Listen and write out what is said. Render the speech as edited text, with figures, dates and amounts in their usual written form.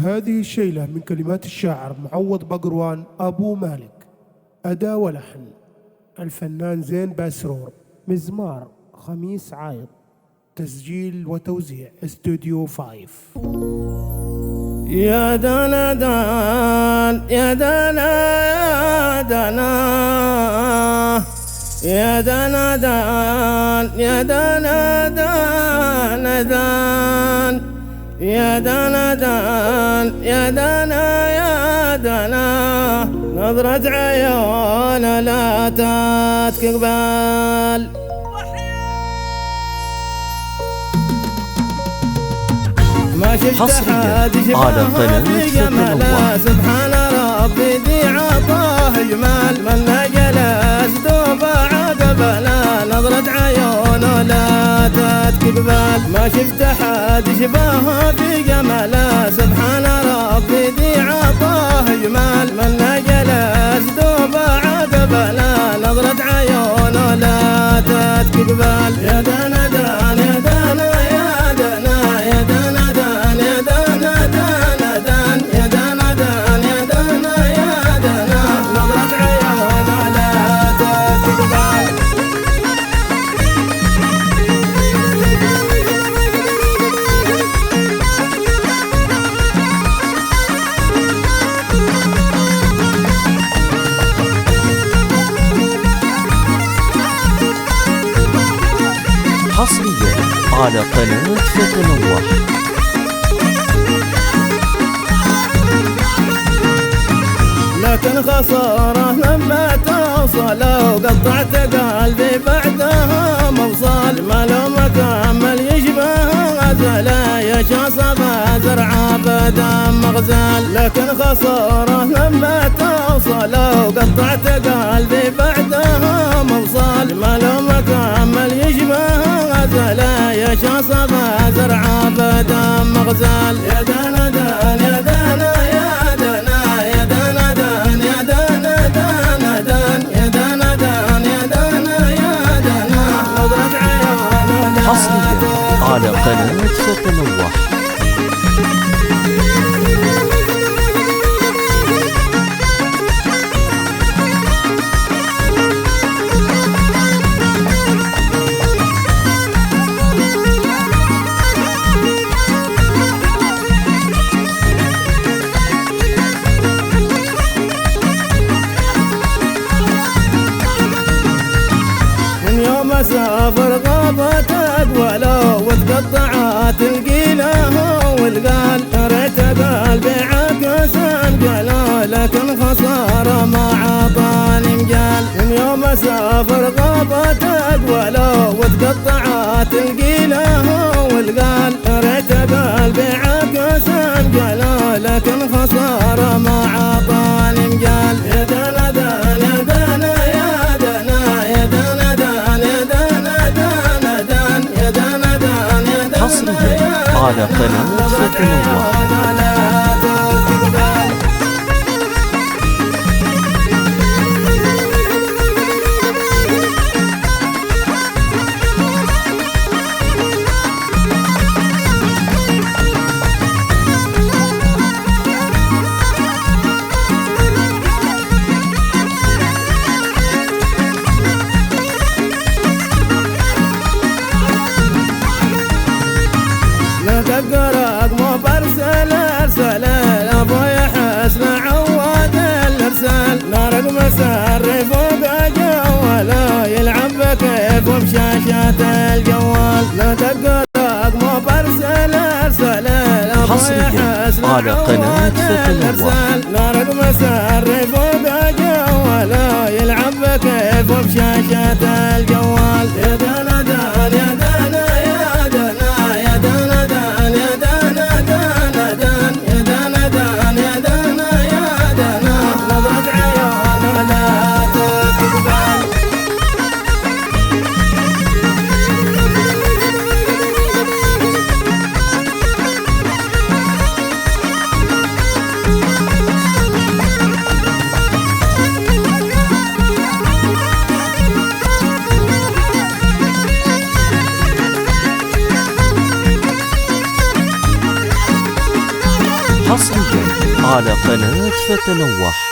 هذه الشيلة من كلمات الشاعر معوض بقروان أبو مالك، أداء ولحن الفنان زين باسرور، مزمار خميس عايض، تسجيل وتوزيع استوديو 5. يا دانا دان يا دانا يا دانا يا دانا دان يا دانا دان دان يا دانا دان يا دانا يا دانا نظرة عيون لا تتقبل ما شفت حد يشبهها في جماله سبحان ربي ذي عطاه جمال من جلس دوب عقبله نظرة عيونه لا تتقبل ما شفت حد يشبهها في جماله سبحان ربي ذي عطاه جمال من جلس دوب عقبله نظرة عيونه لا تتقبل يا دانا دان يا دانا يا دانا يا دانا حصريا على قناة فتنوح. لكن خسارة لما توصل وقطعت قلبي بعدها موصل ما لو ما كمل يشبه غزلة يشاصب زرعة بدم مغزل لكن خسارة لما توصل وقطعت قلبي بعدها موصل ما لو ما كمل يشبه غزلة يشاصب زرعة بدم مغزل يا دانا دان يا دانا يا دانا يا دانا دان يا دانا دانا دان يا دانا دان يا دانا يا دانا نظرة عيون حصريا على قناة فتنوح. مسافر غابت أقوله وتقطعت القيله والقال ريت قلبي عكس انقله لكن خسارة ما عطاني مجال من يوم مسافر غابت أقوله وتقطعت القيله والقال ريت قلبي عكس انقله لكن خسارة ما عطاني مجال يا دانا دان يا دانا يا دانا يا دانا حصريا على قناة فتنوح. دقرق مو برسل ارسل ابوي حسن عواد الارسال نارق مسري فوق جواله يلعب بكيف وبشاشات الجوال لا دقرق مو برسل ارسل ابوي حسن على قناة فتنوح. نارق مسري فوق جواله يلعب بكيف وبشاشات الجوال يا دانا دان يا دانا يا دانا يا دانا دان يا دانا دانا دان يا دانا دان يا دانا يا دانا نظرة عيون لا تتقبل حصريا على قناة فتنوح.